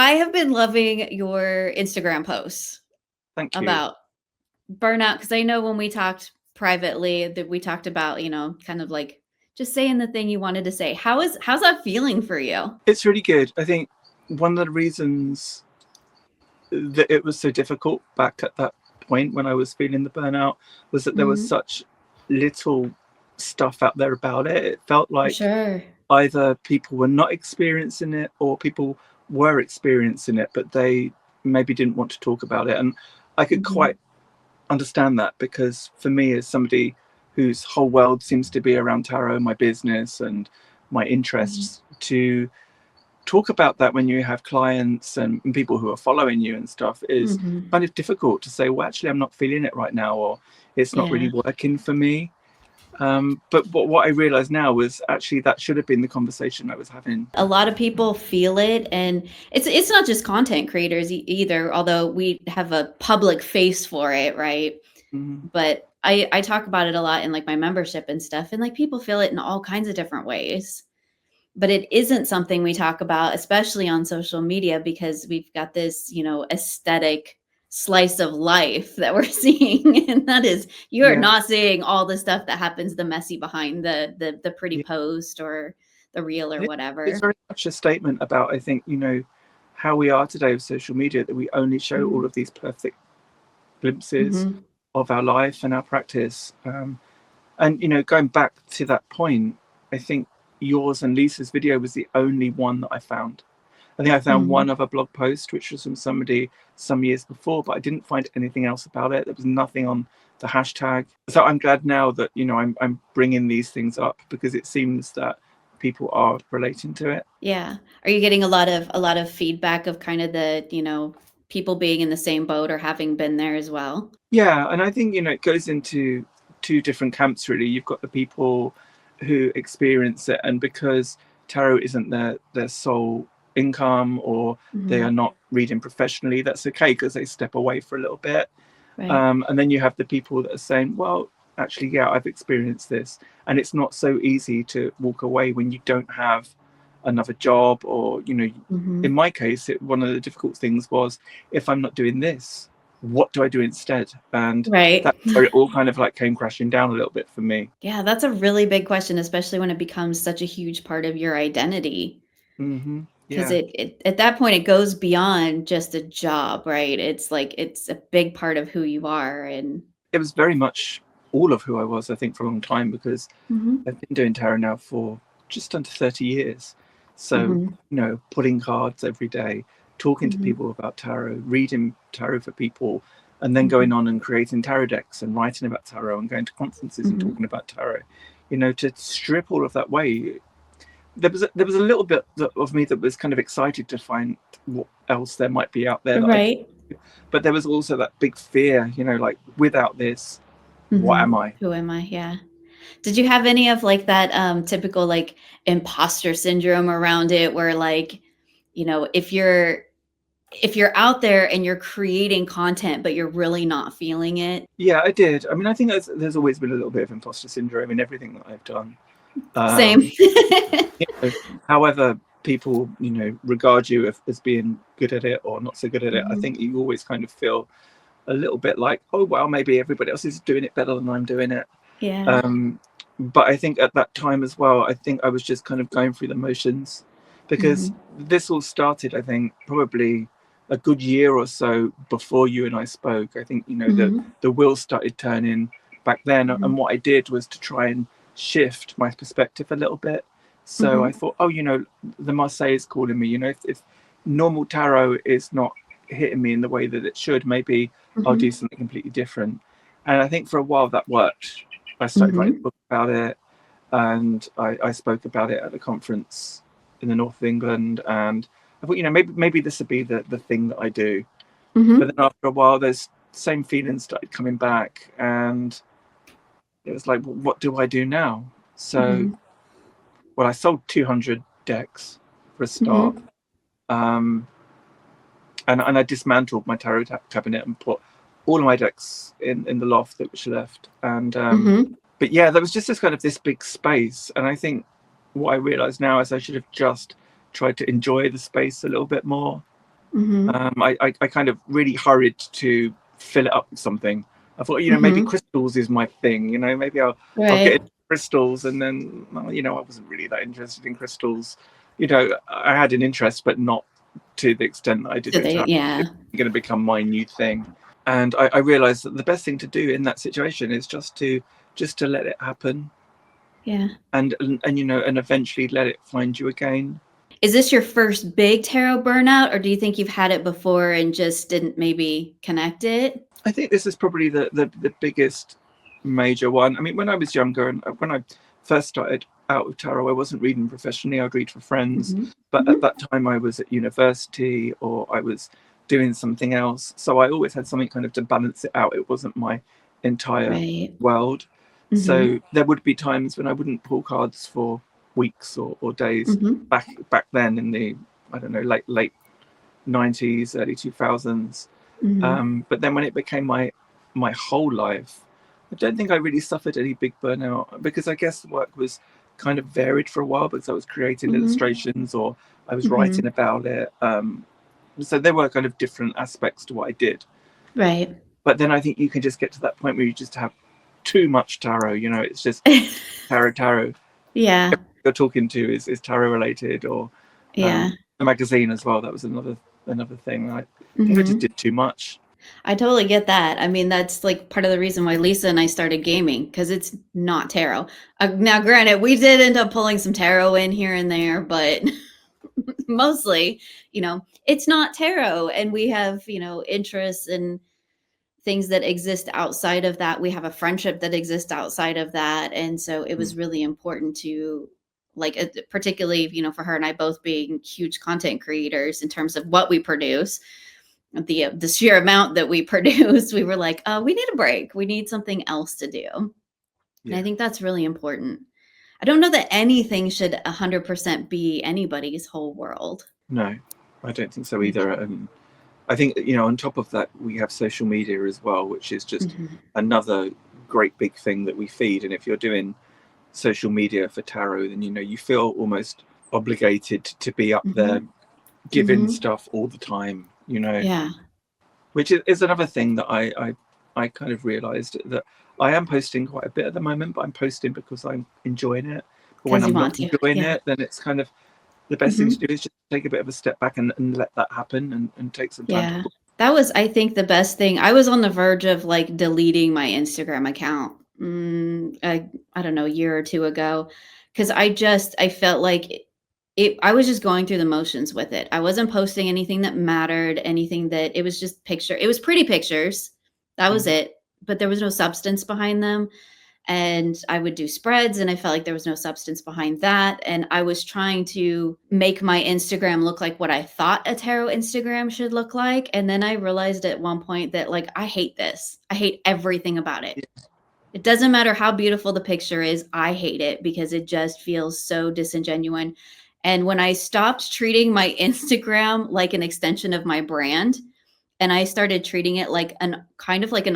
I have been loving your Instagram posts Thank you. about burnout, because I know when we talked privately that we talked about, kind of like just saying the thing you wanted to say. How's that feeling for you? It's really good. I think one of the reasons that it was so difficult back at that point when I was feeling the burnout was that there was Mm-hmm. such little stuff out there about it. It felt For like sure. either people were not experiencing it or people were experiencing it, but they maybe didn't want to talk about it. And I could Mm-hmm. quite understand that, because for me, as somebody whose whole world seems to be around tarot, my business and my Mm-hmm. interests, to talk about that when you have clients and people who are following you and stuff is Mm-hmm. kind of difficult to say, well, actually, I'm not feeling it right now, or it's not really Yeah. working for me. But what I realize now was actually that should have been the conversation I was having. A lot of people feel it, and it's not just content creators either, although we have a public face for it, right? Mm, But I talk about it a lot in like my membership and stuff, and like people feel it in all kinds of different ways. But it isn't something we talk about, especially on social media, because we've got this, aesthetic slice of life that we're seeing. And that is, you are yeah, not seeing all the stuff that happens, the messy behind the pretty yeah. post or the reel or It's whatever. very much a statement about, I think, how we are today with social media, that we only show all Mhm. of these perfect glimpses Mhm. of our life and our practice. And going back to that point, I think yours and Lisa's video was the only one that I found. I think I found one Mhm. other blog post, which was from somebody some years before, but I didn't find anything else about it. There was nothing on the hashtag. So I'm glad now that I'm bringing these things up, because it seems that people are relating to it. Yeah. Are you getting a lot of feedback of kind of the, people being in the same boat or having been there as well? Yeah, and I think it goes into two different camps really. You've got the people who experience it, and because tarot isn't their sole income, or they are Mhm. not reading professionally, that's okay, because they step away for a little bit. Right. And then you have the people that are saying, well, actually, yeah, I've experienced this, and it's not so easy to walk away when you don't have another job, or in Mhm. my case, one of the difficult things was, if I'm not doing this, what do I do instead? And Right. that's where it all kind of like came crashing down a little bit for me. Yeah, that's a really big question, especially when it becomes such a huge part of your identity. Because Yeah, it at that point it goes beyond just a job, right? It's like it's a big part of who you are, and it was very much all of who I was, I think, for a long time, because Mhm. I've been doing tarot now for just under 30 years. So, Mhm. pulling cards every day, talking to Mhm. people about tarot, reading tarot for people, and then going Mhm. on and creating tarot decks and writing about tarot and going to conferences and Mhm. talking about tarot. To strip all of that away, there was a little bit of me that was kind of excited to find what else there might be out there that I could Right. do. But there was also that big fear, like, without this, what am Mhm. I? Who am I? Yeah. Did you have any of like that typical like imposter syndrome around it, where like, if you're out there and you're creating content but you're really not feeling it? Yeah, I did. I mean, I think there's always been a little bit of imposter syndrome in everything that I've done. Same. Um, you know, However people, regard you as being good at it or not so good at it, I Mhm. think you always kind of feel a little bit like, oh, well, maybe everybody else is doing it better than I'm doing it. Yeah. Um, but I think at that time as well, I think I was just kind of going through the motions, because Mhm. this all started, I think, probably a good year or so before you and I spoke. I think, Mhm. the wheels started turning back then. Mhm. And what I did was to try and shift my perspective a little bit. So I Mhm. thought, oh, the Marseille is calling me. If normal tarot is not hitting me in the way that it should, maybe I'll do Mhm. something completely different. And I think for a while that worked. I started writing Mhm. a book about it, and I spoke about it at a conference in the north of England. And I thought, maybe this would be the thing that I do. But Mhm. then after a while, those same feelings started coming back, and it was like, well, what do I do now? So, Mhm. well, I sold 200 decks for a start. Mhm. Um, and I dismantled my tarot cabinet and put all of my decks in the loft that was left. And Mhm. but yeah, there was just this big space, and I think what I realize now is I should have just tried to enjoy the space a little bit more. I kind of really hurried to fill it up with something. I thought, maybe crystals is my thing. Maybe I'll get into crystals, and then, well, I wasn't really that interested in crystals. I had an interest, but not to the extent that I did with tarot. It's going to become my new thing. And I realized that the best thing to do in that situation is just to let it happen. Yeah. And eventually let it find you again. Is this your first big tarot burnout, or do you think you've had it before and just didn't maybe connect it? I think this is probably the biggest major one. I mean, when I was younger and when I first started out with tarot, I wasn't reading professionally. I'd read for friends. But at that time I was at university, or I was doing something else. So I always had something kind of to balance it out. It wasn't my entire world. So there would be times when I wouldn't pull cards for weeks or days back then in the, I don't know, late 90s, early 2000s. But then when it became my whole life, I don't think I really suffered any big burnout, because I guess the work was kind of varied for a while, because I was creating illustrations, or I was writing about it. So there were kind of different aspects to what I did. Right. But then I think you can just get to that point where you just have too much tarot. It's just tarot. Yeah. Everything you're talking to is tarot related, or the magazine as well. That was another thing. I think I just did too much. I totally get that. I mean, that's like part of the reason why Lisa and I started gaming, because it's not tarot. Now, granted, we did end up pulling some tarot in here and there, but mostly, it's not tarot. And we have, interests and things that exist outside of that. We have a friendship that exists outside of that. And so it was really important to, particularly, for her and I both being huge content creators in terms of what we produce, the sheer amount that we produce, we were like, we need a break. We need something else to do. And I think that's really important. I don't know that anything should 100% be anybody's whole world. No, I don't think so either. I think, on top of that, we have social media as well, which is just another great big thing that we feed. And if you're doing social media for tarot, then, you feel almost obligated to be up there giving stuff all the time, which is another thing that I kind of realized, that I am posting quite a bit at the moment, but I'm posting because I'm enjoying it. But when I'm not enjoying it, then it's kind of the best thing to do is just take a bit of a step back and let that happen and take some time to... That was, I think, the best thing. I was on the verge of deleting my Instagram account I don't know, a year or two ago, because I felt like I was just going through the motions with it. I wasn't posting anything that mattered, anything that, it was just it was pretty pictures. That was it. But there was no substance behind them. And I would do spreads, and I felt like there was no substance behind that. And I was trying to make my Instagram look like what I thought a tarot Instagram should look like. And then I realized at one point that I hate this. I hate everything about it. It doesn't matter how beautiful the picture is. I hate it because it just feels so disingenuous. And when I stopped treating my Instagram like an extension of my brand, and I started treating it like an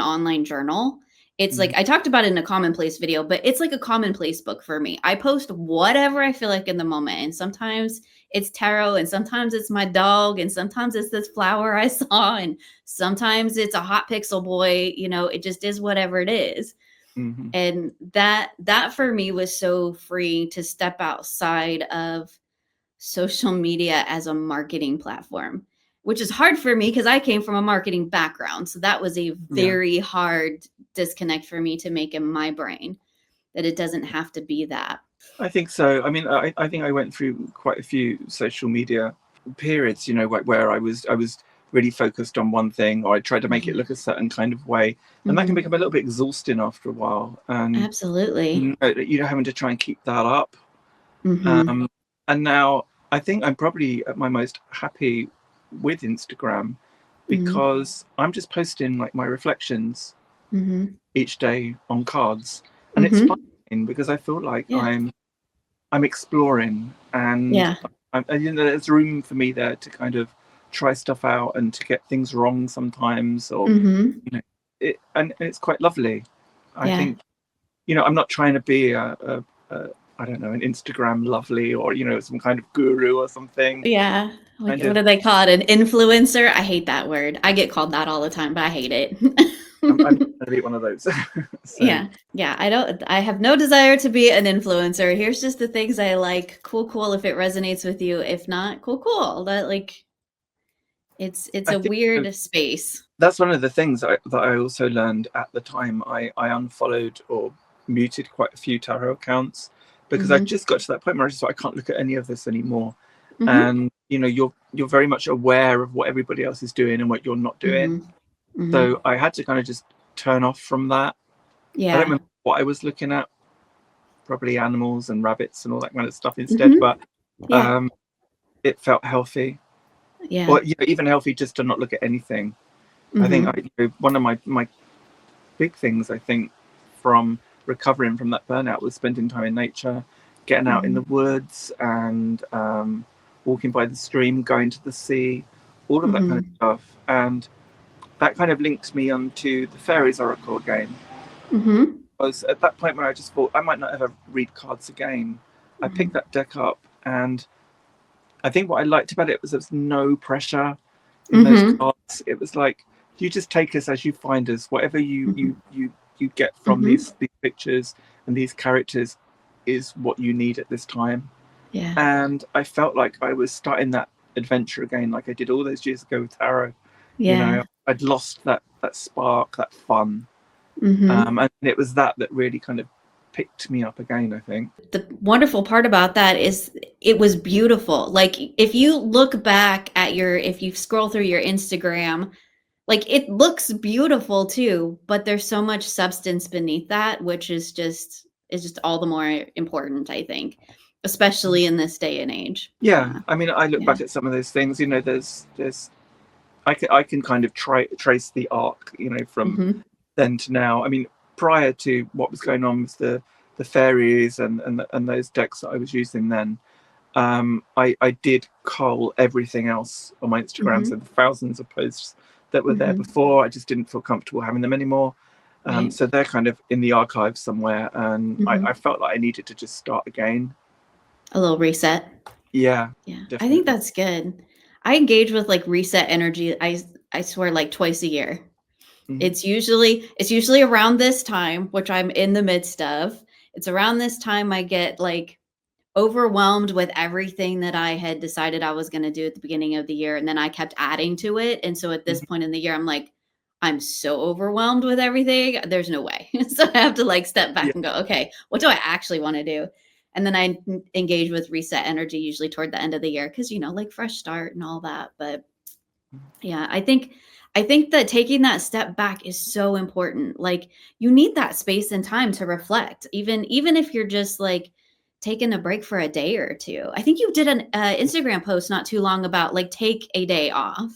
online journal, it's like, I talked about it in a commonplace video, but it's like a commonplace book for me. I post whatever I feel like in the moment. And sometimes it's tarot, and sometimes it's my dog, and sometimes it's this flower I saw, and sometimes it's a hot pixel boy. It just is whatever it is. And that for me was so freeing, to step outside of social media as a marketing platform, which is hard for me because I came from a marketing background. So that was a very hard disconnect for me to make in my brain, that it doesn't have to be that. I think so. I mean, I think I went through quite a few social media periods, where I was really focused on one thing, or I tried to make it look a certain kind of way. And that can become a little bit exhausting after a while. And absolutely, having to try and keep that up. And now I think I'm probably at my most happy with Instagram, because I'm just posting my reflections each day on cards, and it's fine, because I feel like I'm exploring, and there's room for me there to kind of try stuff out and to get things wrong sometimes, or and it's quite lovely. I think I'm not trying to be a I don't know, an Instagram lovely, or some kind of guru or something. Like, kind what of. do they call it? An influencer? I hate that word. I get called that all the time, but I hate it. I'm going to be one of those. So Yeah. Yeah. I have no desire to be an influencer. Here's just the things I like. Cool, cool. If it resonates with you. If not, cool, cool. That like it's I a think weird space. that's one of the things that I also learned at the time. I unfollowed or muted quite a few tarot accounts because I Mm-hmm. just got to that point where I just thought I can't look at any of this anymore. Mm-hmm. And you're very much aware of what everybody else is doing and what you're not doing. Mm-hmm. Mm-hmm. So I had to kind of just turn off from that. I don't Yeah. remember what I was looking at, probably animals and rabbits and all that kind of stuff instead, Mm-hmm. but Yeah. it felt healthy. Yeah. Or even healthy just to not look at anything. I think Mm-hmm. one of my big things, I think, from recovering from that burnout was spending time in nature, getting out in Mm-hmm. the woods and walking by the stream, going to the sea, all of that kind of Mm-hmm. stuff. And that kind of links me onto the Fairies Oracle again. Mm-hmm. I was at that point where I just thought I might not ever read cards again. I picked that deck up, and I think what I liked about it was there was no pressure in those Mm-hmm. cards. It was like you just take us as you find us. Whatever you get from Mm-hmm. these pictures and these characters is what you need at this time. Yeah. And I felt like I was starting that adventure again, like I did all those years ago with tarot. Yeah. I'd lost that spark, that fun, Mm-hmm. and it was that really kind of picked me up again, I think. The wonderful part about that is it was beautiful. Like if you look back at if you scroll through your Instagram, like it looks beautiful too, but there's so much substance beneath that, which is just all the more important, I think, especially in this day and age. Yeah, I mean, I look Yeah. back at some of those things. There's I can kind of trace the arc, from Mm-hmm. then to now. I mean, prior to what was going on with the fairies and those decks that I was using then, I did cull everything else on my Instagram. Mm-hmm. So the thousands of posts that were there Mm-hmm. before, I just didn't feel comfortable having them anymore. Right. So they're kind of in the archives somewhere, and Mm-hmm. I felt like I needed to just start again. A little reset. Yeah, Yeah. I think definitely. that's good. I engage with like reset energy. I swear like twice a year. Mhm. It's usually around this time, which I'm in the midst of. It's around this time I get like overwhelmed with everything that I had decided I was going to do at the beginning of the year, and then I kept adding to it. And so at this Mhm. point in the year, I'm like, I'm so overwhelmed with everything. There's no way. So I have to like step Yeah, back and go, okay, what do I actually want to do? And then I engage with reset energy usually toward the end of the year because like fresh start and all that. But yeah, I think that taking that step back is so important. Like you need that space and time to reflect, even if you're just like taking a break for a day or two. I think you did an Instagram post not too long about like take a day off.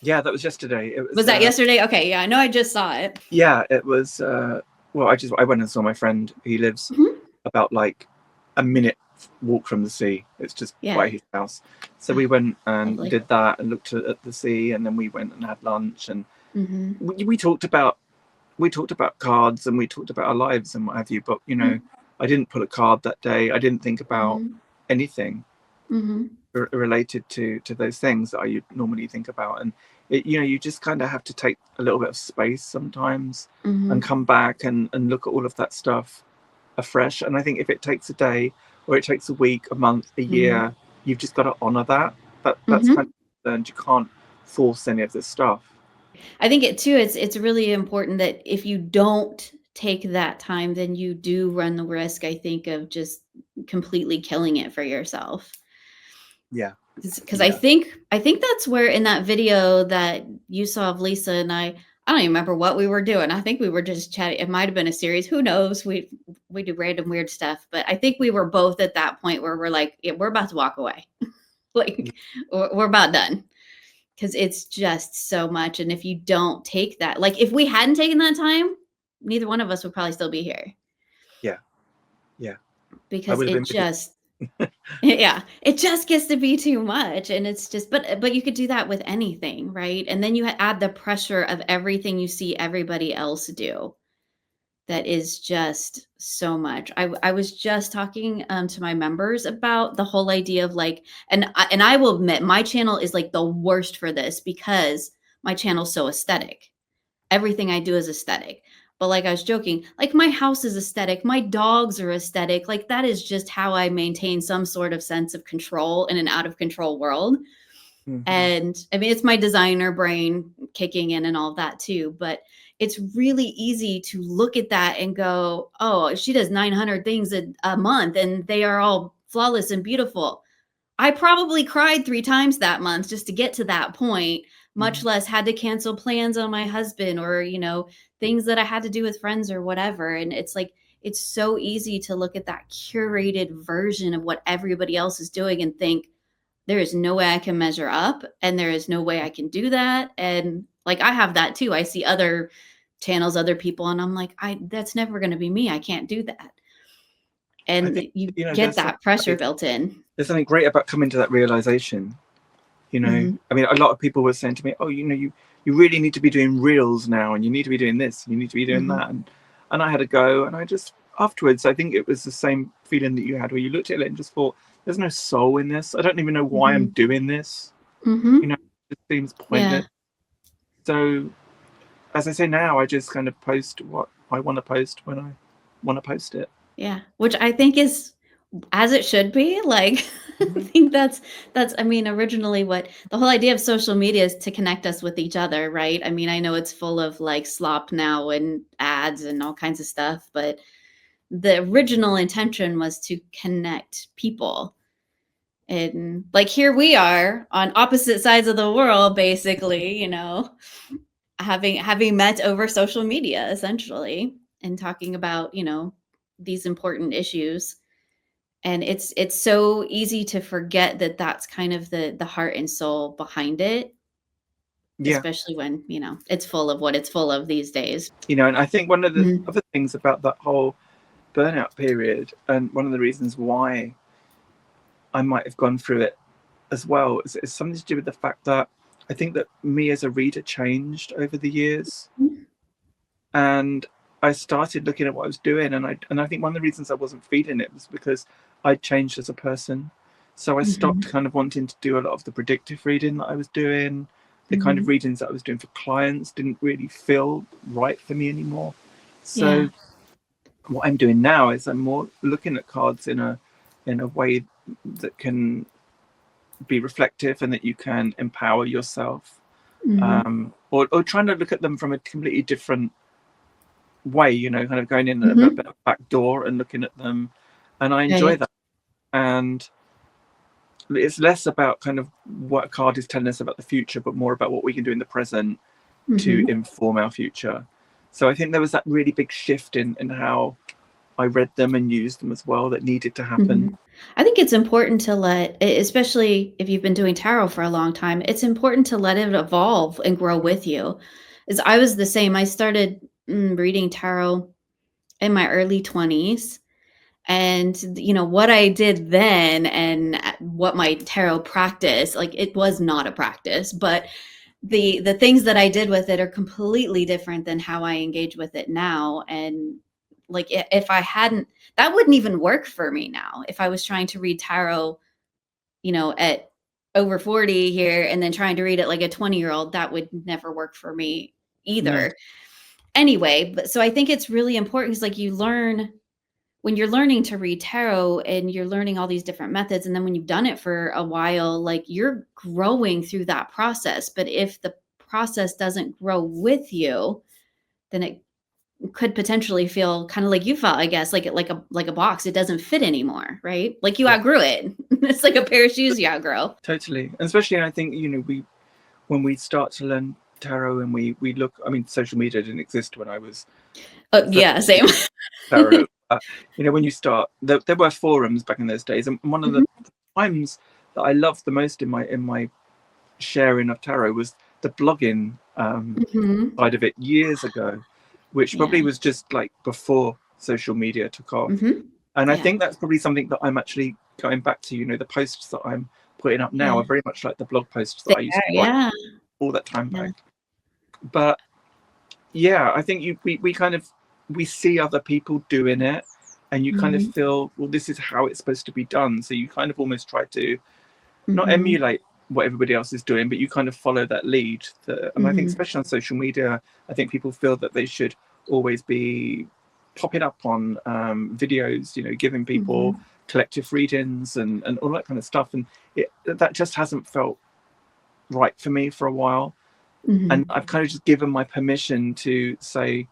yeah, that was yesterday. It Was was that yesterday? Okay, yeah, I know I just saw it. yeah, it was well, I went and saw my friend. He lives Mhm. about like a minute walk from the sea. It's just Yeah. by his house. So we Ah, went and lovely. did that and looked at the sea, and then we went and had lunch, and Mm-hmm. we talked about cards, and we talked about our lives and what have you. But I didn't pull a card that day. I didn't think about Mm-hmm. anything Mm-hmm. related to those things that I normally think about. And you just kind of have to take a little bit of space sometimes and Mm-hmm. come back and look at all of that stuff afresh. And I think if it takes a day or it takes a week, a month, a Mm-hmm. year, you've just got to honor that's kind Mm-hmm. of learned. You can't force any of this stuff. I think it too, it's really important that if you don't take that time, then you do run the risk, I think, of just completely killing it for yourself. Yeah, Because I yeah, think I think that's where in that video that you saw of Lisa and I don't even remember what we were doing. I think we were just chatting. It might have been a series. Who knows? We do random weird stuff, but I think we were both at that point where we're like, yeah, we're about to walk away. yeah, Like we're about done. Because it's just so much. And if you don't take that, like if we hadn't taken that time, neither one of us would probably still be here yeah, yeah. I because would have it been with just, yeah, it just gets to be too much. And it's just, but you could do that with anything, right? And then you add the pressure of everything you see everybody else do. that is just so much. I was just talking to my members about the whole idea of like, and I will admit my channel is like the worst for this because my channel's so aesthetic. Everything I do is aesthetic. But like I was joking, like my house is aesthetic, my dogs are aesthetic. Like that is just how I maintain some sort of sense of control in an out of control world. And I mean, it's my designer brain kicking in and all that too. But it's really easy to look at that and go, oh, she does 900 things a month and they are all flawless and beautiful. I probably cried 3 times that month just to get to that point, much less had to cancel plans on my husband or, you know, things that I had to do with friends or whatever. And it's like, it's so easy to look at that curated version of what everybody else is doing and think, there is no way I can measure up and there is no way I can do that. And like, I have that too. I see other channels, other people, and I'm like, that's never going to be me. I can't do that. And think, you you know, get that pressure built in. There's something great about coming to that realization. You know, I mean, a lot of people were saying to me, oh, you know, you really need to be doing reels now, and you need to be doing this, you need to be doing that. And I had a go, and I just, afterwards, I think it was the same feeling that you had where you looked at it and just thought, there's no soul in this. I don't even know why I'm doing this. You know, it seems pointless. So, as I say now, I just kind of post what I want to post when I want to post it. Yeah, which I think is as it should be. Like, I think that's, I mean, originally what the whole idea of social media is to connect us with each other, right? I mean, I know it's full of like slop now and ads and all kinds of stuff, but the original intention was to connect people. And like, here we are on opposite sides of the world, basically, you know, having met over social media essentially and talking about, you know, these important issues. And it's so easy to forget that that's kind of the heart and soul behind it, especially when, you know, it's full of what it's full of these days. You know, and I think one of the other things about that whole burnout period, and one of the reasons why I might have gone through it as well, is something to do with the fact that I think that me as a reader changed over the years. And I started looking at what I was doing, and I think one of the reasons I wasn't feeling it was because I'd changed as a person. So I stopped kind of wanting to do a lot of the predictive reading that I was doing. The kind of readings that I was doing for clients didn't really feel right for me anymore. So what I'm doing now is I'm more looking at cards in a way that can be reflective and that you can empower yourself, or trying to look at them from a completely different way, you know, kind of going in a bit of back door and looking at them, and I enjoy that. And it's less about kind of what a card is telling us about the future, but more about what we can do in the present to inform our future. So I think there was that really big shift in how I read them and used them as well that needed to happen. I think it's important to let, especially if you've been doing tarot for a long time, it's important to let it evolve and grow with you. As I was the same. I started reading tarot in my early 20s. And, you know, what I did then and what my tarot practice, like, it was not a practice, but the things that I did with it are completely different than how I engage with it now. And like, if I hadn't, that wouldn't even work for me now. If I was trying to read tarot, you know, at over 40 here and then trying to read it like a 20-year-old, that would never work for me either. Anyway, but so I think it's really important because like you learn when you're learning to read tarot and you're learning all these different methods, and then when you've done it for a while, like you're growing through that process. But if the process doesn't grow with you, then it could potentially feel kind of like you felt, I guess, like a box. It doesn't fit anymore, right? Like you outgrew it. It's like a pair of shoes you outgrow. Totally. And especially, I think, you know, when we start to learn tarot and we look, I mean, social media didn't exist when I was same. tarot. You know, when you start, there were forums back in those days, and one of the times that I loved the most in my sharing of tarot was the blogging side of it years ago, which probably was just like before social media took off. And I think that's probably something that I'm actually going back to. You know, the posts that I'm putting up now are very much like the blog posts that I used to write all that time back. But yeah, I think we kind of we see other people doing it, and you kind of Mm-hmm. feel, well, this is how it's supposed to be done. So you kind of almost try to not Mm-hmm. emulate what everybody else is doing, but you kind of follow that lead. And I think, Mm-hmm. especially on social media, I think people feel that they should always be popping up on videos, giving people Mm-hmm. collective readings and all that kind of stuff. And that just hasn't felt right for me for a while. And Mm-hmm. I've kind of just given my permission to say,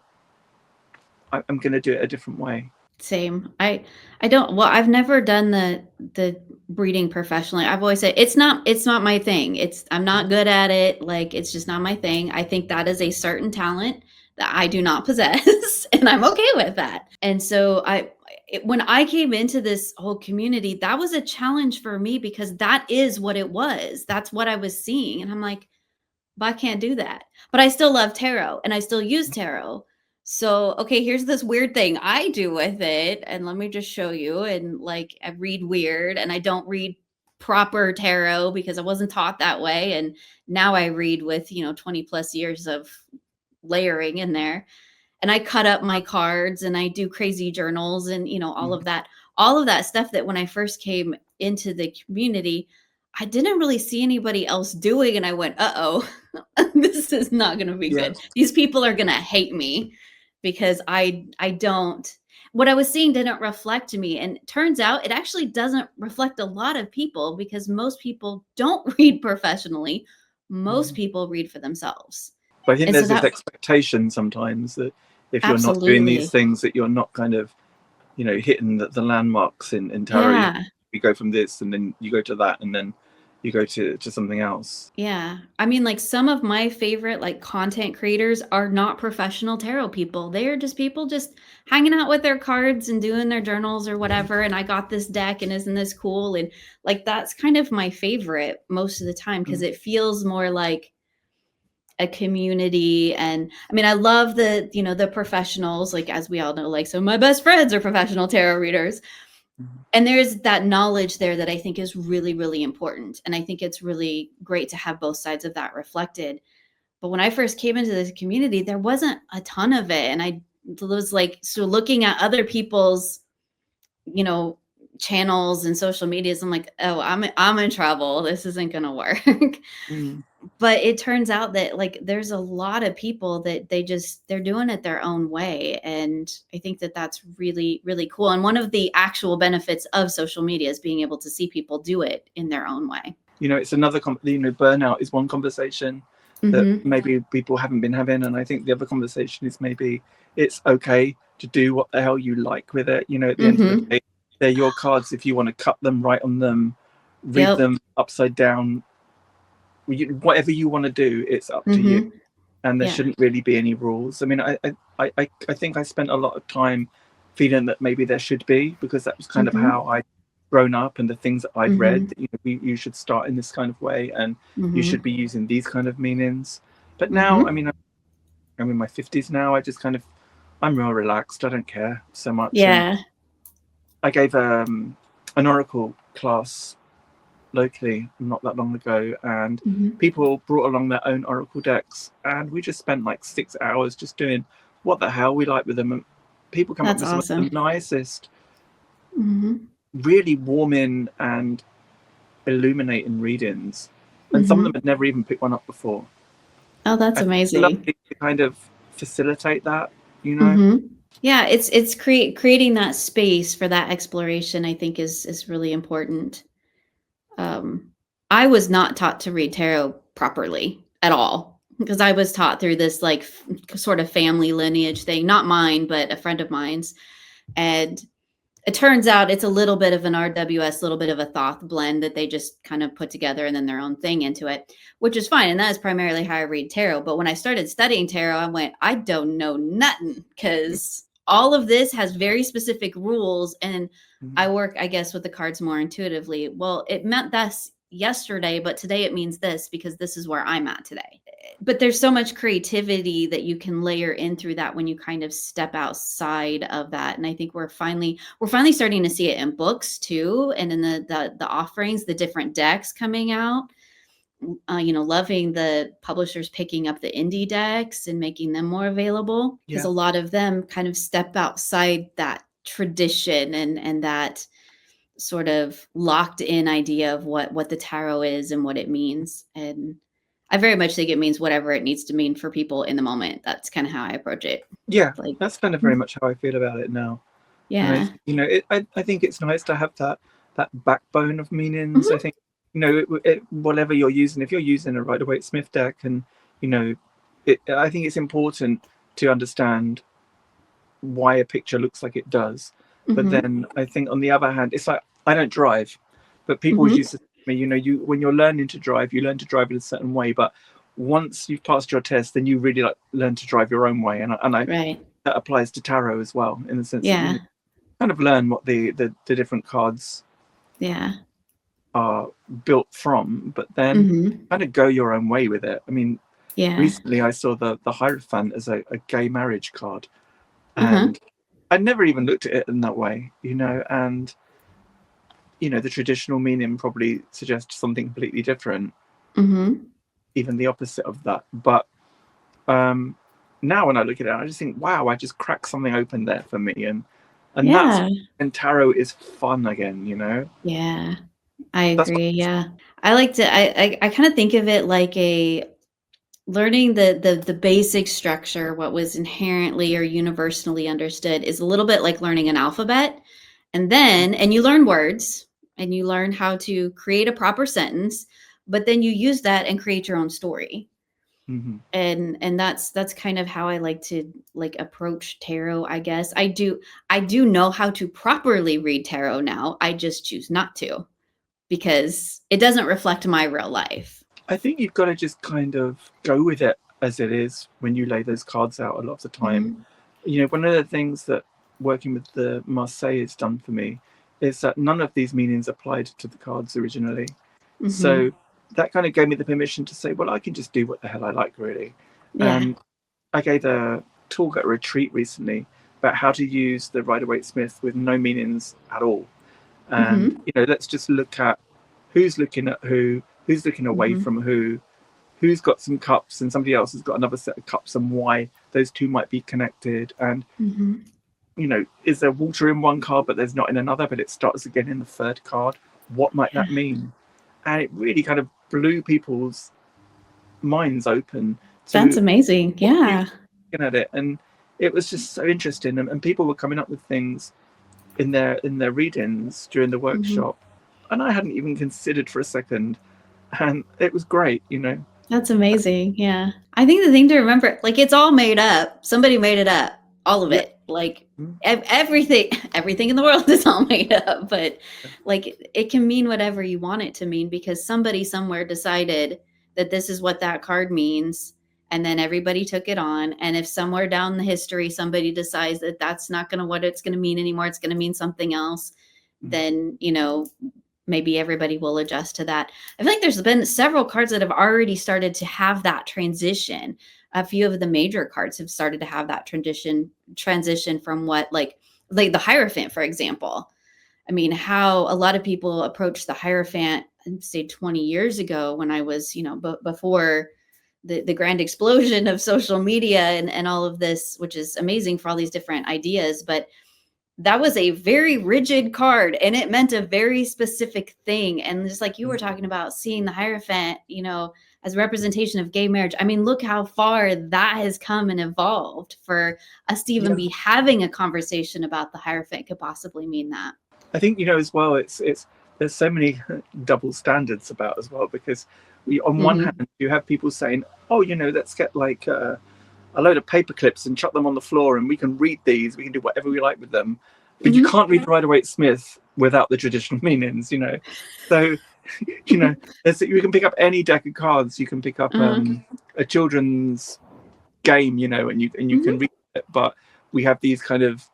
I'm going to do it a different way. Same. I don't, well, I've never done the breeding professionally. I've always said it's not my thing. I'm not good at it. Like it's just not my thing. I think that is a certain talent that I do not possess and I'm okay with that. And so when I came into this whole community, that was a challenge for me because that is what it was. That's what I was seeing and I'm like, but I can't do that. But I still love tarot and I still use tarot. So, okay, here's this weird thing I do with it. And let me just show you. And like, I read weird and I don't read proper tarot because I wasn't taught that way. And now I read with, 20 plus years of layering in there. And I cut up my cards and I do crazy journals and, all of that stuff that when I first came into the community, I didn't really see anybody else doing. And I went, uh-oh, this is not going to be good. Yes. These people are going to hate me because I don't, what I was seeing didn't reflect me. And it turns out it actually doesn't reflect a lot of people because most people don't read professionally. Most people read for themselves. But I think And so there's this that expectation sometimes that if you're not doing these absolutely. things, that you're not kind of, hitting the landmarks in tarot. Yeah. You go from this and then you go to that and then you go to something else. Yeah. I mean, like some of my favorite like content creators are not professional tarot people. They are just people just hanging out with their cards and doing their journals or whatever. And I got this deck and isn't this cool? And like that's kind of my favorite most of the time because Mm. it feels more like a community. And I mean, I love the professionals, like as we all know, like so my best friends are professional tarot readers. And there's that knowledge there that I think is really, really important. And I think it's really great to have both sides of that reflected. But when I first came into this community, there wasn't a ton of it. And I was like, so looking at other people's, you know, channels and social medias, I'm like, oh, I'm in trouble. This isn't going to work. Mm. But it turns out that like there's a lot of people that they're doing it their own way, and I think that that's really, really cool. And one of the actual benefits of social media is being able to see people do it in their own way. It's another burnout is one conversation that Mm-hmm. maybe people haven't been having, and I think the other conversation is maybe it's okay to do what the hell you like with it. At the end of the Mm-hmm. day, they're your cards. If you want to cut them, write on them, read Yep. them upside down, whatever you want to do, it's up to you. Mm-hmm. And there Yeah. shouldn't really be any rules. I mean, I think I spent a lot of time feeling that maybe there should be, because that was kind of Mm-hmm. how I'd grown up and the things that I'd read. Mm-hmm. That, you should start in this kind of way and you Mm-hmm. should be using these kind of meanings. But now, I Mm-hmm. mean, I'm in my 50s now. I just kind of, I'm real relaxed. I don't care so much. And Yeah. I gave an oracle class locally not that long ago, and Mm-hmm. people brought along their own oracle decks, and we just spent like 6 hours just doing what the hell we like with them, and people come up That's with some of the awesome. nicest, Mm-hmm. really warming and illuminating readings, and some of them Mm-hmm. had never even picked one up before. Oh, that's And it's amazing. lovely to kind of facilitate that, Mm-hmm. Yeah, it's creating that space for that exploration, I think is really important. Um, I was not taught to read tarot properly at all because I was taught through this like sort of family lineage thing, not mine, but a friend of mine's. And it turns out it's a little bit of an RWS, little bit of a Thoth blend that they just kind of put together and then their own thing into it, which is fine. And that is primarily how I read tarot. But when I started studying tarot, I went, I don't know nothing because all of this has very specific rules. And I work, I guess, with the cards more intuitively. Well, it meant this yesterday, but today it means this because this is where I'm at today. But there's so much creativity that you can layer in through that when you kind of step outside of that. And I think we're finally starting to see it in books too, and in the offerings, the different decks coming out. loving the publishers picking up the indie decks and making them more available, because a lot of them kind of step outside that tradition and that sort of locked in idea of what the tarot is and what it means. And I very much think it means whatever it needs to mean for people in the moment. That's kind of how I approach it. Yeah, Like, that's kind of very much how I feel about it now. yeah. And I think it's nice to have that backbone of meanings. Mhm. I think, whatever you're using, if you're using a Rider-Waite-Smith deck, and I think it's important to understand why a picture looks like it does. But Mhm. then I think, on the other hand, it's like, I don't drive, but people always Mhm. used to say to me, when you're learning to drive, you learn to drive in a certain way, but once you've passed your test, then you really learn to drive your own way. And Right. that applies to tarot as well, in the sense that Yeah. kind of learn what the different cards Yeah. are built from, but then Mhm. kind of go your own way with it. I mean, Yeah. recently I saw the Hierophant as a gay marriage card, Uh-huh. and I never even looked at it in that way, and the traditional meaning probably suggests something completely different, Mhm. even the opposite of that. But now when I look at it, I just think, wow, I just cracked something open there for me, and that's Yeah. and tarot is fun again. Yeah. I That's what. agree. Yeah. I like to I kind of think of it like a learning the basic structure, what was inherently or universally understood, is a little bit like learning an alphabet. And you learn words and you learn how to create a proper sentence, but then you use that and create your own story. Mm-hmm. And that's kind of how I like to approach tarot, I guess. I do know how to properly read tarot now. I just choose not to because it doesn't reflect my real life. I think you've got to just kind of go with it as it is when you lay those cards out a lot of the time. Mhm. One of the things that working with the Marseille has done for me is that none of these meanings applied to the cards originally. So Mhm. that kind of gave me the permission to say, well, I can just do what the hell I like, really. Yeah. And I gave a talk at a retreat recently about how to use the Rider-Waite-Smith with no meanings at all. And, Mhm. let's just look at who's looking at who's looking away Mhm. from who's got some cups and somebody else has got another set of cups, and why those two might be connected. And Mhm. is there water in one card but there's not in another, but it starts again in the third card? What might Yeah. that mean? And it really kind of blew people's minds open That's to amazing. what you Yeah. looking at it. And it was just so interesting, and people were coming up with things in their readings during the Mhm. workshop, and I hadn't even considered for a second, and it was great. That's amazing. Yeah. I think the thing to remember, like, it's all made up. Somebody made it up. All of Yeah. it. Like everything everything in the world is all made up, but like it can mean whatever you want it to mean because somebody somewhere decided that this is what that card means, and then everybody took it on. And if somewhere down the history somebody decides that that's not going to what it's going to mean anymore, it's going to mean something else, then maybe everybody will adjust to that. I feel like there's been several cards that have already started to have that transition. A few of the major cards have started to have that transition from what like the Hierophant, for example. I mean, how a lot of people approached the Hierophant, say 20 years ago when I was, before the grand explosion of social media and all of this, which is amazing for all these different ideas. But that was a very rigid card and it meant a very specific thing. And just like you were talking about seeing the Hierophant, as a representation of gay marriage. I mean, look how far that has come and evolved for us to even Yeah, be having a conversation about the Hierophant could possibly mean that. I think as well. It's there's so many double standards about as well, because on one Mhm. hand you have people saying, oh, let's get like a load of paper clips and chuck them on the floor, and we can read these. We can do whatever we like with them, but you Mhm. can't read Rider-Waite-Smith without the traditional meanings. So you can pick up any deck of cards. You can pick up Uh-huh. a children's game, and you can Mhm. read it. But we have these kind of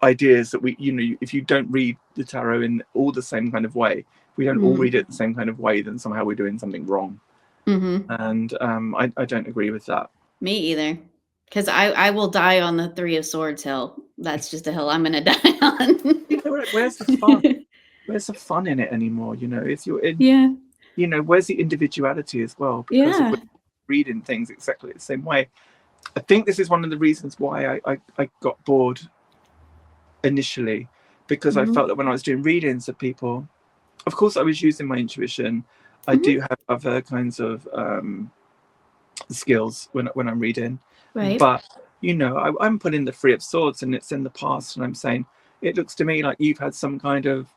ideas that if you don't read the tarot in all the same kind of way, if we don't all Mhm. read it the same kind of way, then somehow we're doing something wrong. Mhm. And I don't agree with that. Me either. Because I will die on the Three of Swords hill. That's just a hill I'm going to die on. Where's the fun? Where's the fun in it anymore? It's your in Yeah. you know, where's the individuality as well? Because if Yeah. we're reading things exactly the same way, I think this is one of the reasons why I got bored initially, because I felt that when I was doing readings of people, of course I was using my intuition. I do have other kinds of skills when I'm reading, Right. but you know, I'm putting the Three of Swords and it's in the past, and I'm saying it looks to me like you've had some kind of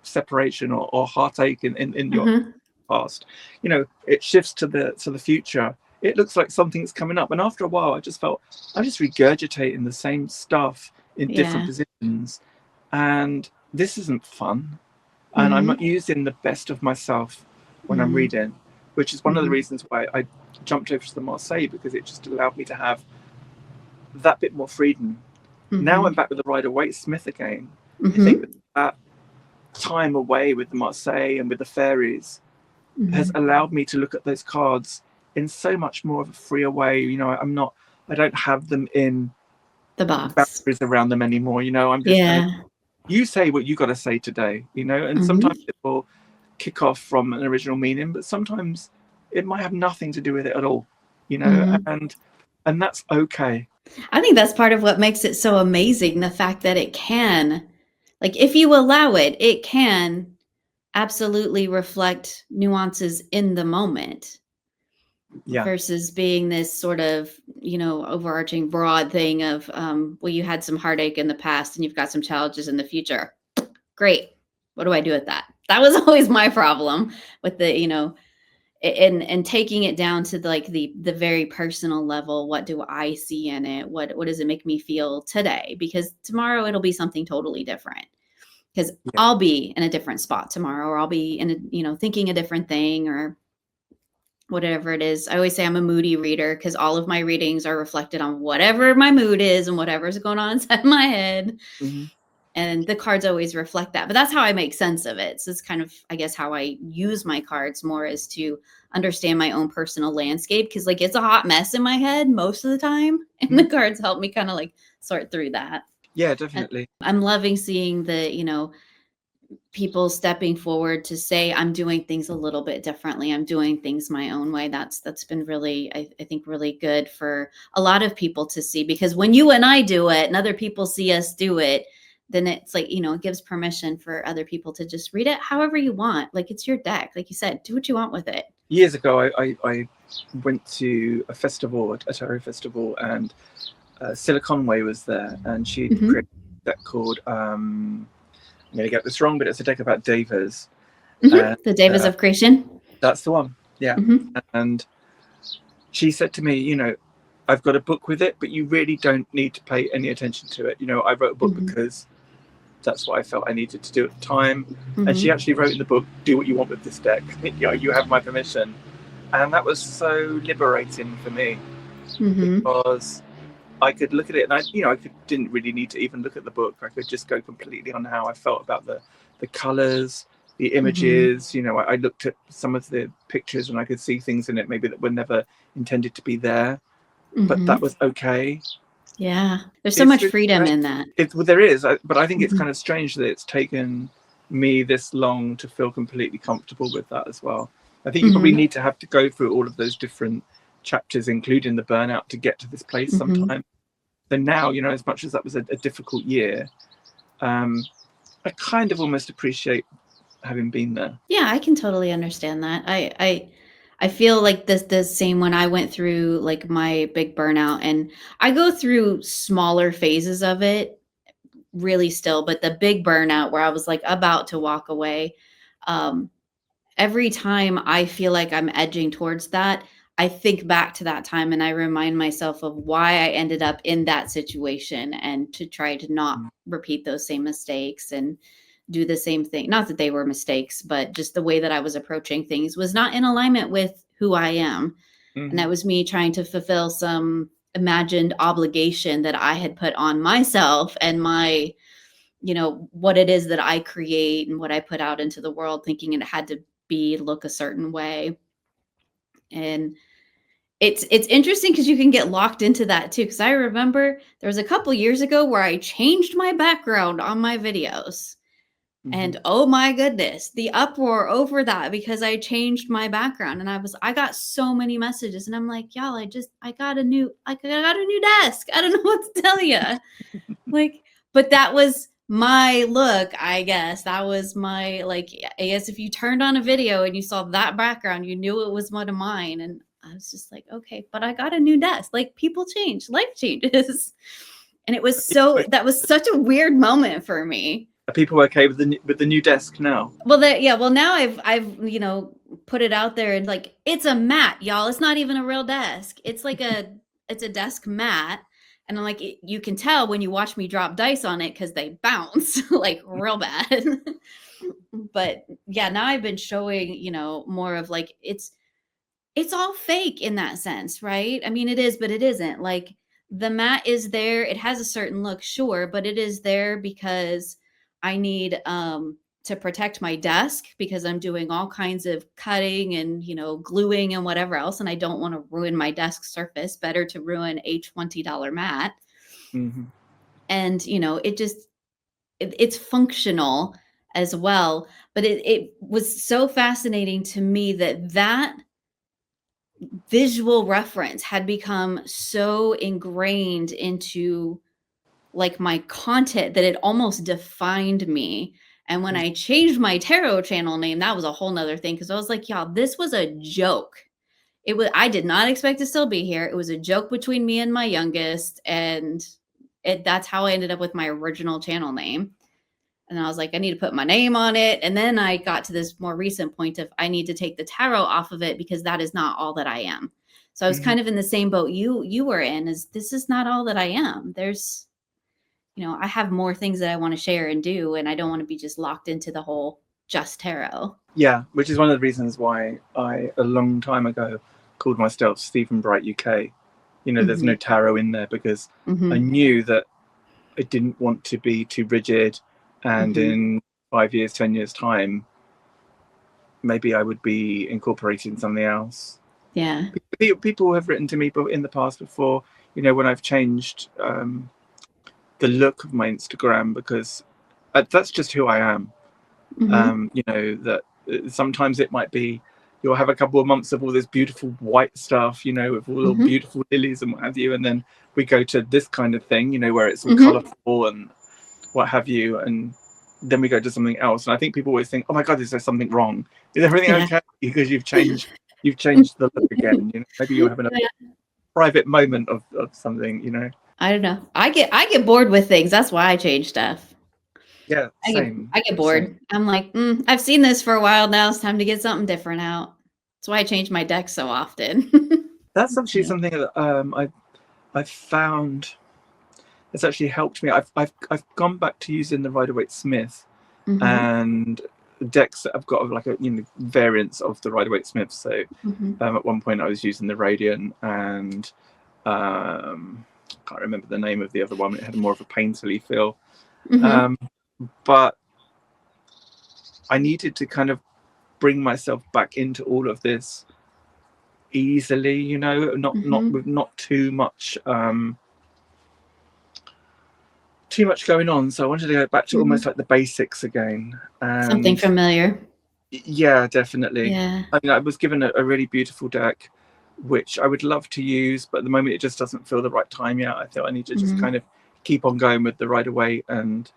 separation or heartache in your past. You know, it shifts to the future. It looks like something's coming up, and after a while I just felt I'm just regurgitating the same stuff in different Yeah. positions, and this isn't fun, and I'm not using the best of myself when I'm reading, which is one of the reasons why I jumped over to the Marseille, because it just allowed me to have that bit more freedom. Now I'm back with the Rider-Waite-Smith again. I think that time away with the Marseille and with the fairies has allowed me to look at those cards in so much more of a freer way. You know, I don't have them in The box. boundaries around them anymore. You know, I'm just kind of, you say what you got to say today, you know, and sometimes it will kick off from an original meaning, but sometimes it might have nothing to do with it at all, you know, and that's okay. I think that's part of what makes it so amazing. The fact that it can, like, if you allow it, it can absolutely reflect nuances in the moment. Yeah. Versus being this sort of, overarching broad thing of, well, you had some heartache in the past and you've got some challenges in the future. Great. What do I do with that? That was always my problem with the, and taking it down to like the very personal level. What do I see in it? What does it make me feel today? Because tomorrow it'll be something totally different. Because I'll be in a different spot tomorrow, or I'll be in a, thinking a different thing, or whatever it is. I always say I'm a moody reader because all of my readings are reflected on whatever my mood is and whatever's going on inside my head. And the cards always reflect that. But that's how I make sense of it. So it's kind of, I guess, how I use my cards more, is to understand my own personal landscape, because like it's a hot mess in my head most of the time. And the cards help me kind of like sort through that. Yeah, definitely. And I'm loving seeing the, people stepping forward to say, I'm doing things a little bit differently. I'm doing things my own way. That's been really, I think, really good for a lot of people to see, because when you and I do it and other people see us do it, then it's like, it gives permission for other people to just read it however you want. Like, it's your deck. Like you said, do what you want with it. Years ago, I went to a festival, a tarot festival, and Silicon Way was there, and she created a deck called, I'm going to get this wrong, but it's a deck about devas. The devas of creation. That's the one. Yeah. And she said to me, I've got a book with it, but you really don't need to pay any attention to it. I wrote a book because that's what I felt I needed to do at the time. And she actually wrote in the book, do what you want with this deck. You have my permission. And that was so liberating for me, because I could look at it, and I didn't really need to even look at the book. I could just go completely on how I felt about the colors, the images. I looked at some of the pictures and I could see things in it maybe that were never intended to be there, but that was okay. Yeah, there's so much freedom in that. There is, but I think it's kind of strange that it's taken me this long to feel completely comfortable with that as well. I think you probably need to have to go through all of those different chapters, including the burnout, to get to this place sometimes. So now, as much as that was a difficult year, I kind of almost appreciate having been there. Yeah, I can totally understand that. I feel like the same when I went through like my big burnout, and I go through smaller phases of it really still, but the big burnout where I was like about to walk away, every time I feel like I'm edging towards that, I think back to that time and I remind myself of why I ended up in that situation, and to try to not repeat those same mistakes and do the same thing. Not that they were mistakes, but just the way that I was approaching things was not in alignment with who I am. And that was me trying to fulfill some imagined obligation that I had put on myself and my, what it is that I create and what I put out into the world, thinking it had to look a certain way. And it's interesting because you can get locked into that too. Because I remember there was a couple years ago where I changed my background on my videos, And oh my goodness, the uproar over that, because I changed my background, and I got so many messages, and I'm like, y'all, I got a new desk. I don't know what to tell you. Like, but that was my look, I guess. That was my, like, I guess if you turned on a video and you saw that background, you knew it was one of mine. And I was just like, okay, but I got a new desk. Like, people change, life changes. And it was that was such a weird moment for me. Are people okay with the new desk now? Well, well, now I've put it out there, and like, it's a mat, y'all. It's not even a real desk. It's like it's a desk mat. And I'm like, you can tell when you watch me drop dice on it because they bounce like real bad. But yeah, now I've been showing, more of like, it's all fake in that sense, right? I mean, it is, but it isn't. Like, the mat is there. It has a certain look, sure, but it is there because I need to protect my desk, because I'm doing all kinds of cutting and, gluing and whatever else. And I don't want to ruin my desk surface. Better to ruin a $20 mat. Mm-hmm. And, it's functional as well. But it was so fascinating to me that visual reference had become so ingrained into like my content that it almost defined me. And when I changed my tarot channel name, that was a whole nother thing, because I was like, y'all, this was a joke. I did not expect to still be here. It was a joke between me and my youngest, and that's how I ended up with my original channel name. And I was like, I need to put my name on it. And then I got to this more recent point of, I need to take the tarot off of it, because that is not all that I am. So I was kind of in the same boat you were in, is this is not all that I am. There's, I have more things that I want to share and do, and I don't want to be just locked into the whole just tarot. Yeah, which is one of the reasons why I, a long time ago, called myself Stephen Bright UK. There's no tarot in there, because I knew that I didn't want to be too rigid, and in 5 years, 10 years time, maybe I would be incorporating something else. Yeah. People have written to me in the past before, when I've changed the look of my Instagram, because that's just who I am. That sometimes it might be, you'll have a couple of months of all this beautiful white stuff, with all the beautiful lilies and what have you, and then we go to this kind of thing, where it's all colorful and what have you, and then we go to something else. And I think people always think, oh my god, is there something wrong? Is everything okay? Because you've changed the look again. Maybe you're having a private moment of something. I don't know. I get bored with things. That's why I change stuff. Yeah, same. I get bored. Same. I'm like, I've seen this for a while now. It's time to get something different out. That's why I change my deck so often. That's actually something that I've found. It's actually helped me. I've gone back to using the Rider-Waite-Smith and decks that I've got, like a variants of the Rider-Waite-Smith. So at one point I was using the Radiant, and I can't remember the name of the other one. It had more of a painterly feel. But I needed to kind of bring myself back into all of this easily, not with not too much going on. So I wanted to go back to almost like the basics again. And something familiar. Yeah, definitely. Yeah. I mean, I was given a really beautiful deck, which I would love to use, but at the moment it just doesn't feel the right time yet. I feel I need to just kind of keep on going with the Rider-Waite. And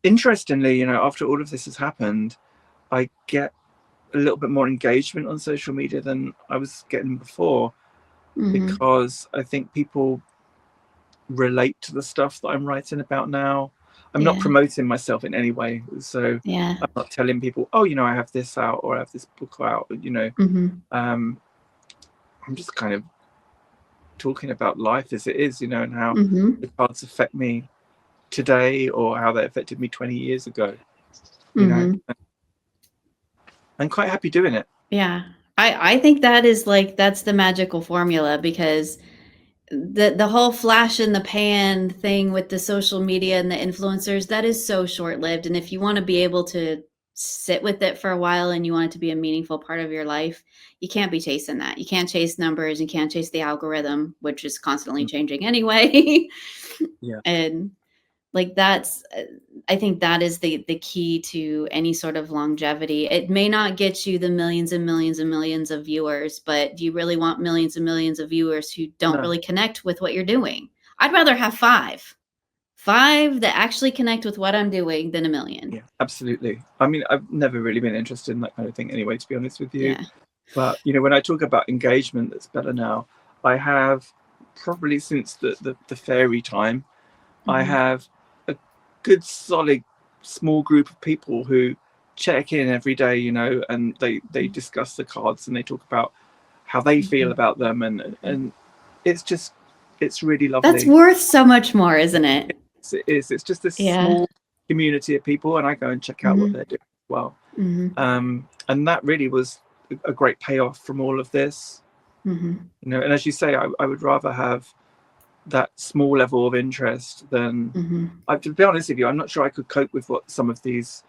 interestingly, after all of this has happened, I get a little bit more engagement on social media than I was getting before, because I think people relate to the stuff that I'm writing about now. I'm not promoting myself in any way, so I'm not telling people, oh, I have this out, or I have this book out, I'm just kind of talking about life as it is, and how the cards affect me today, or how they affected me 20 years ago. I'm quite happy doing it. Yeah, I think that's the magical formula, because the whole flash in the pan thing with the social media and the influencers, that is so short-lived. And if you want to be able to sit with it for a while, and you want it to be a meaningful part of your life, you can't be chasing that. You can't chase numbers. You can't chase the algorithm, which is constantly changing anyway. Like that's, I think that is the key to any sort of longevity. It may not get you the millions and millions and millions of viewers, but do you really want millions and millions of viewers who don't No. really connect with what you're doing? I'd rather have five that actually connect with what I'm doing than a million. Yeah, absolutely. I mean, I've never really been interested in that kind of thing anyway, to be honest with you. Yeah. But, you know, when I talk about engagement that's better now, I have probably since the fairy time, I have a good solid small group of people who check in every day, you know, and they discuss the cards and they talk about how they feel about them, and it's really lovely. That's worth so much more, isn't it? It's just this Yeah. small community of people, and I go and check out what they're doing as well. And that really was a great payoff from all of this. You know, and as you say, I would rather have that small level of interest than to be honest with you, I'm not sure I could cope with what some of these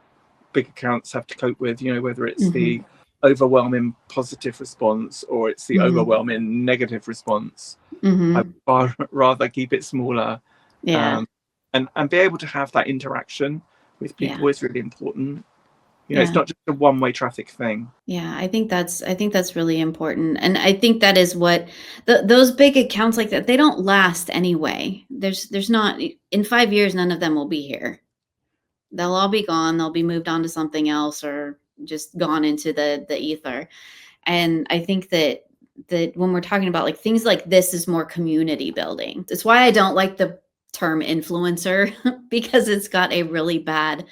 big accounts have to cope with, you know, whether it's the overwhelming positive response or it's the overwhelming negative response. I'd far rather keep it smaller. Yeah. And be able to have that interaction with people is really important. You know, Yeah. it's not just a one-way traffic thing. Yeah, I think that's really important. And I think that is what those big accounts like that, they don't last anyway. There's not, in 5 years, none of them will be here. They'll all be gone. They'll be moved on to something else or just gone into the ether. And I think that when we're talking about like things like this is more community building. That's why I don't like the term influencer because it's got a really bad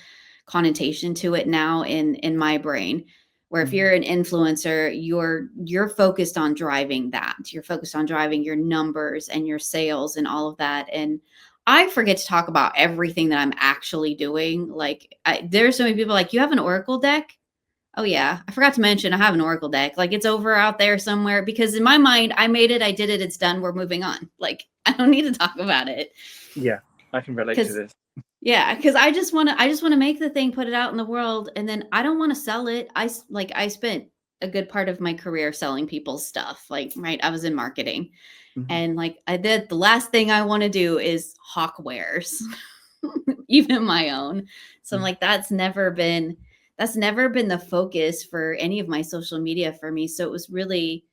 connotation to it now in my brain, where if you're an influencer, you're focused on driving that. You're focused on driving your numbers and your sales and all of that. And I forget to talk about everything that I'm actually doing. Like there's so many people like, you have an Oracle deck? Oh yeah, I forgot to mention I have an Oracle deck. Like it's over out there somewhere because in my mind, I made it, I did it, it's done, we're moving on. Like I don't need to talk about it. Yeah, I can relate to this. Yeah, because I just want to make the thing, put it out in the world, and then I don't want to sell it. I spent a good part of my career selling people's stuff. Like, right, I was in marketing, and like I did. The last thing I want to do is hawk wares, even my own. So I'm like, that's never been the focus for any of my social media for me. So it was really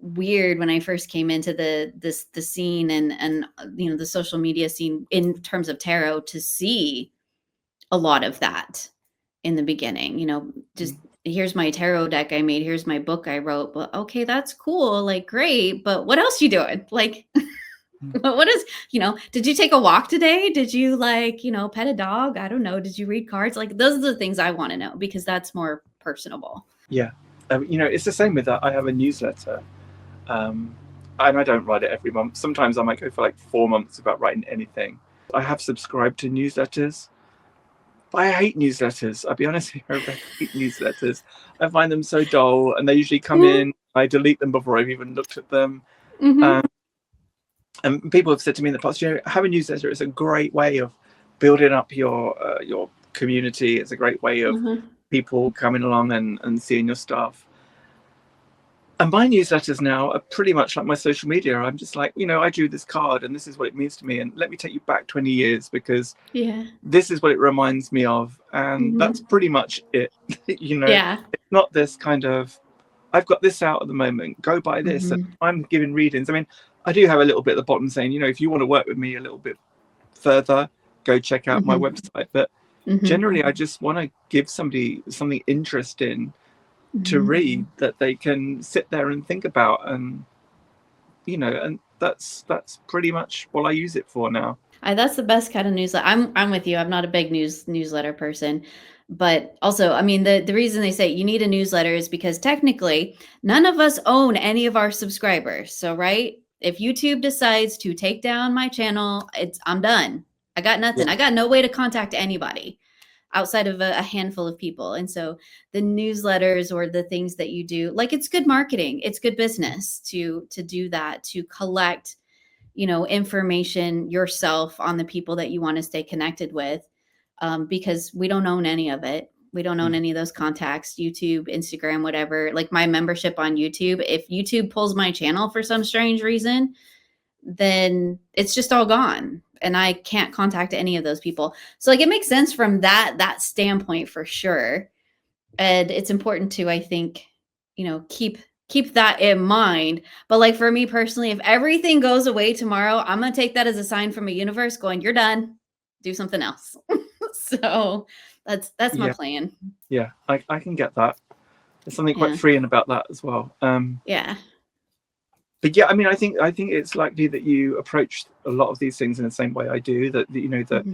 weird when I first came into the scene and you know, the social media scene in terms of tarot, to see a lot of that in the beginning. You know, just here's my tarot deck I made, here's my book I wrote, but okay, that's cool, like great, but what else you doing? Like what is, you know, did you take a walk today? Did you, like, you know, pet a dog? I don't know. Did you read cards? Like those are the things I want to know because that's more personable. Yeah. You know, it's the same with that. I have a newsletter. And I don't write it every month. Sometimes I might go for like 4 months without writing anything. I have subscribed to newsletters, but I hate newsletters. I'll be honest with you, I hate newsletters. I find them so dull, and they usually come in. I delete them before I've even looked at them. And people have said to me in the past, you know, have a newsletter is a great way of building up your community. It's a great way of people coming along and seeing your stuff. And my newsletters now are pretty much like my social media. I'm just like, you know, I drew this card and this is what it means to me. And let me take you back 20 years because this is what it reminds me of. And that's pretty much it. You know, it's not this kind of, I've got this out at the moment, go buy this. And I'm giving readings. I mean, I do have a little bit at the bottom saying, you know, if you want to work with me a little bit further, go check out my website. But generally, I just want to give somebody something interesting to read that they can sit there and think about, and you know, and that's pretty much what I use it for now. That's the best kind of newsletter. I'm with you. I'm not a big newsletter person, but also, I mean, the reason they say you need a newsletter is because technically none of us own any of our subscribers. So, right, if YouTube decides to take down my channel, I'm done. I got nothing. I got no way to contact anybody outside of a handful of people. And so the newsletters or the things that you do, like, it's good marketing, it's good business to do that, to collect, you know, information yourself on the people that you want to stay connected with, because we don't own any of it. We don't own any of those contacts, YouTube, Instagram, whatever. Like my membership on YouTube, if YouTube pulls my channel for some strange reason, then it's just all gone. and I can't contact any of those people. So like it makes sense from that standpoint for sure. And it's important to, I think, you know, keep that in mind. But like for me personally, if everything goes away tomorrow, I'm going to take that as a sign from a universe going, you're done. Do something else. So that's my plan. Yeah, I can get that. There's something quite Yeah. freeing about that as well. Yeah. But yeah, I mean, I think it's likely that you approach a lot of these things in the same way I do. That you know that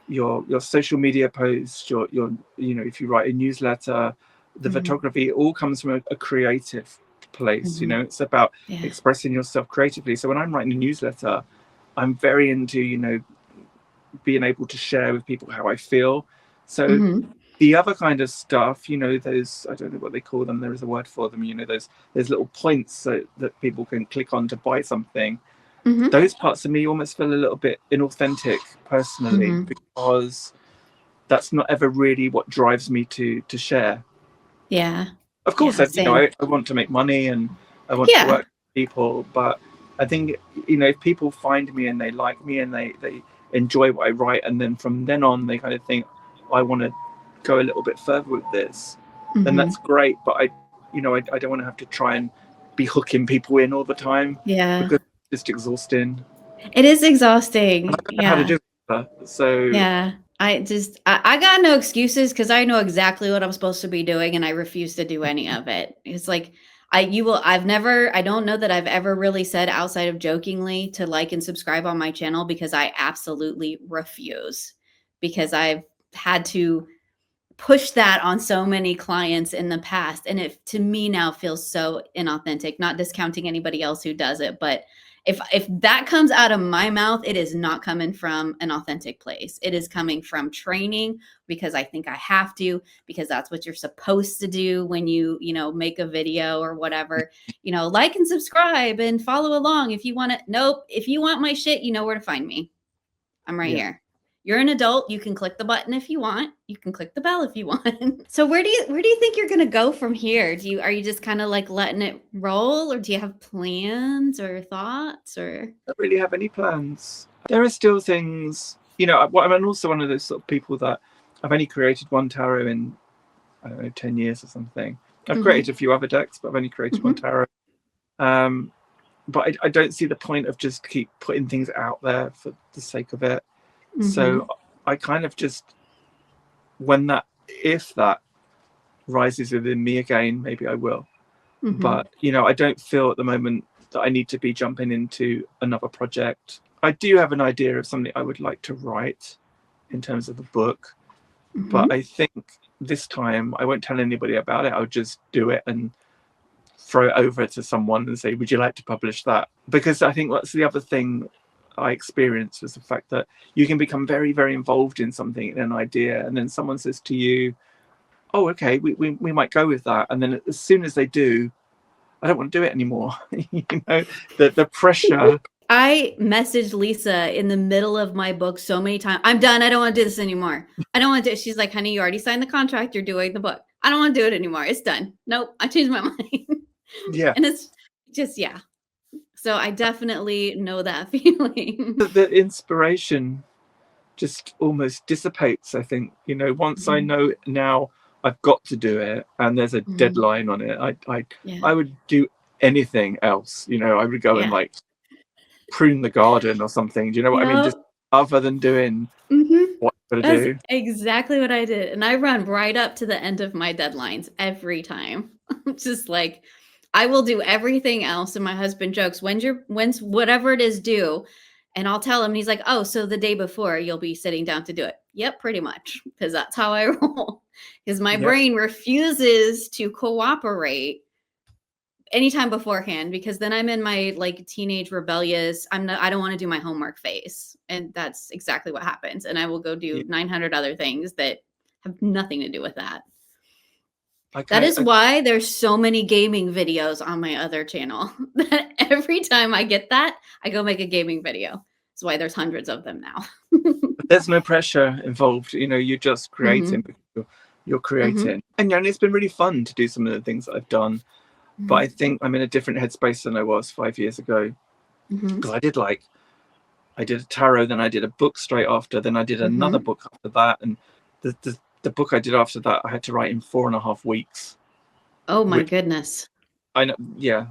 your social media posts, your you know, if you write a newsletter, the photography, it all comes from a creative place. You know, it's about expressing yourself creatively. So when I'm writing a newsletter, I'm very into, you know, being able to share with people how I feel. So the other kind of stuff, you know, those, I don't know what they call them, there is a word for them, you know, those little points that people can click on to buy something. Those parts of me almost feel a little bit inauthentic personally, because that's not ever really what drives me to share. Yeah. Of course, Yeah, you know, same. I want to make money and I want to work with people, but I think, you know, if people find me and they like me and they enjoy what I write, and then from then on they kind of think, I want to go a little bit further with this, then that's great. But I don't want to have to try and be hooking people in all the time, because it's just exhausting. It is exhausting. And I don't know how to do that. So I got no excuses, because I know exactly what I'm supposed to be doing and I refuse to do any of it. It's like I don't know that I've ever really said outside of jokingly to like and subscribe on my channel, because I absolutely refuse, because I've had to push that on so many clients in the past, and it to me now feels so inauthentic. Not discounting anybody else who does it, but if that comes out of my mouth, it is not coming from an authentic place. It is coming from training, because I think I have to, because that's what you're supposed to do when you know, make a video or whatever. You know, like and subscribe and follow along if you want to. Nope. If you want my shit, you know where to find me. I'm right here. You're an adult. You can click the button if you want. You can click the bell if you want. So where do you think you're gonna go from here? Are you just kind of like letting it roll, or do you have plans or thoughts? Or I don't really have any plans. There are still things, you know. I'm also one of those sort of people that I've only created one tarot in, I don't know, 10 years or something. I've created a few other decks, but I've only created one tarot. But I don't see the point of just keep putting things out there for the sake of it. So I kind of just, if that rises within me again, maybe I will. But, you know, I don't feel at the moment that I need to be jumping into another project. I do have an idea of something I would like to write in terms of a book. But I think this time I won't tell anybody about it. I'll just do it and throw it over to someone and say, would you like to publish that? Because I think that's the other thing I experienced, was the fact that you can become very, very involved in something, in an idea, and then someone says to you, oh, okay, we might go with that. And then as soon as they do, I don't want to do it anymore. You know, the pressure. I messaged Lisa in the middle of my book so many times. I'm done. I don't want to do this anymore. I don't want to do it. She's like, honey, you already signed the contract. You're doing the book. I don't want to do it anymore. It's done. Nope. I changed my mind. Yeah. And it's just, So I definitely know that feeling. The inspiration just almost dissipates, I think. You know, once I know now I've got to do it and there's a deadline on it, I would do anything else. You know, I would go and like prune the garden or something. Do you know what I mean? Just other than doing what I've got to do. Exactly what I did. And I run right up to the end of my deadlines every time. Just like, I will do everything else. And my husband jokes, when's whatever it is due? And I'll tell him, and he's like, oh, so the day before you'll be sitting down to do it. Yep, pretty much. Because that's how I roll. Because my brain refuses to cooperate anytime beforehand, because then I'm in my like teenage rebellious, I don't want to do my homework phase. And that's exactly what happens. And I will go do 900 other things that have nothing to do with that. That is why there's so many gaming videos on my other channel. That every time I get that, I go make a gaming video. That's why there's hundreds of them now. There's no pressure involved. You know, you're just creating because you're creating. And you know, it's been really fun to do some of the things that I've done. But I think I'm in a different headspace than I was 5 years ago. Because I did like I did a tarot, then I did a book straight after, then I did another book after that, and the book I did after that I had to write in 4.5 weeks. Oh my goodness. I know, yeah,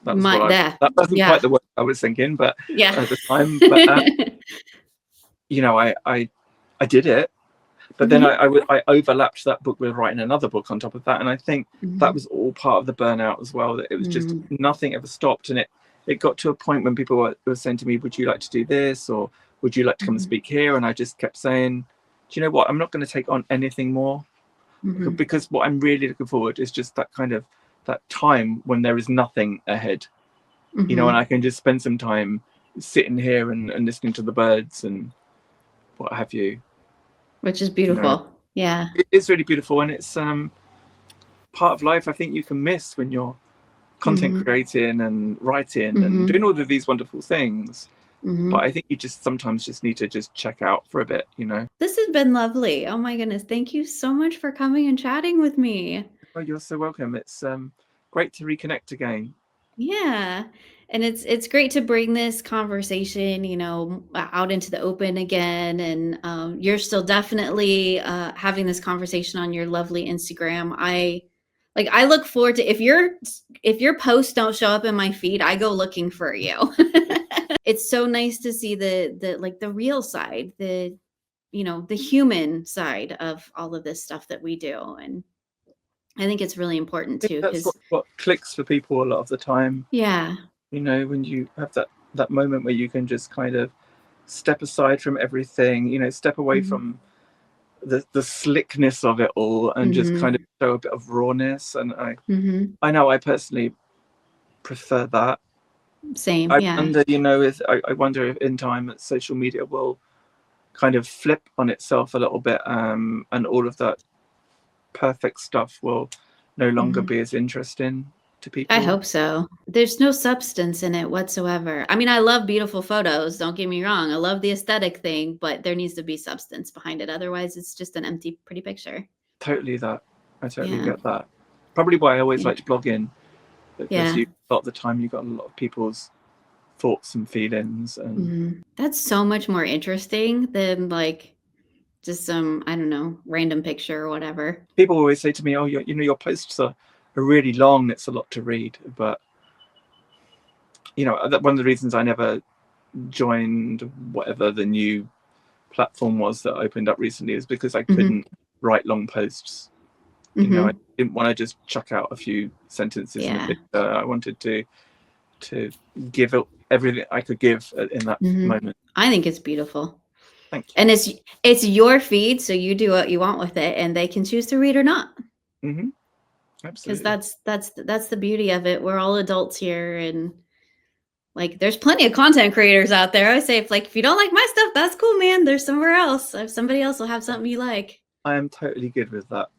that was That wasn't yeah. quite the work I was thinking, but Yeah. at the time, but you know, I did it, but then I overlapped that book with writing another book on top of that, and I think that was all part of the burnout as well. That it was just nothing ever stopped, and it got to a point when people were saying to me, "Would you like to do this?" or "Would you like to come and speak here?" And I just kept saying, "Do you know what? I'm not going to take on anything more, because what I'm really looking forward is just that kind of that time when there is nothing ahead, you know, and I can just spend some time sitting here and listening to the birds and what have you." Which is beautiful. You know, yeah. it is really beautiful, and it's part of life I think you can miss when you're content creating and writing and doing all of these wonderful things. But I think you just sometimes just need to just check out for a bit, you know. This has been lovely. Oh my goodness. Thank you so much for coming and chatting with me. Oh, you're so welcome. It's great to reconnect again. Yeah. And it's great to bring this conversation, you know, out into the open again. And you're still definitely having this conversation on your lovely Instagram. I look forward to if your posts don't show up in my feed, I go looking for you. It's so nice to see the real side, the human side of all of this stuff that we do. And I think it's really important too, That's because what clicks for people a lot of the time. yeah. You know, when you have that moment where you can just kind of step aside from everything, you know, step away from the slickness of it all and just kind of show a bit of rawness. And I know I personally prefer that. Same. I Yeah. wonder, you know, I wonder if in time that social media will kind of flip on itself a little bit, and all of that perfect stuff will no longer be as interesting to people. I hope so. There's no substance in it whatsoever. I mean, I love beautiful photos. Don't get me wrong. I love the aesthetic thing, but there needs to be substance behind it. Otherwise, it's just an empty, pretty picture. Totally that. I totally get that. Probably why I always liked blogging, because a lot of the time you got a lot of people's thoughts and feelings, and that's so much more interesting than like just some, I don't know, random picture or whatever. People always say to me, "Oh, your posts are really long. It's a lot to read." But you know, one of the reasons I never joined whatever the new platform was that opened up recently is because I couldn't write long posts. You know, I didn't want to just chuck out a few sentences in a picture. I wanted to give everything I could give in that moment. I think it's beautiful. Thank you. And it's your feed, so you do what you want with it, and they can choose to read or not. Absolutely. Because that's the beauty of it. We're all adults here, and like there's plenty of content creators out there. I say if you don't like my stuff, that's cool, man. There's somewhere else. If somebody else will have something you like. I am totally good with that.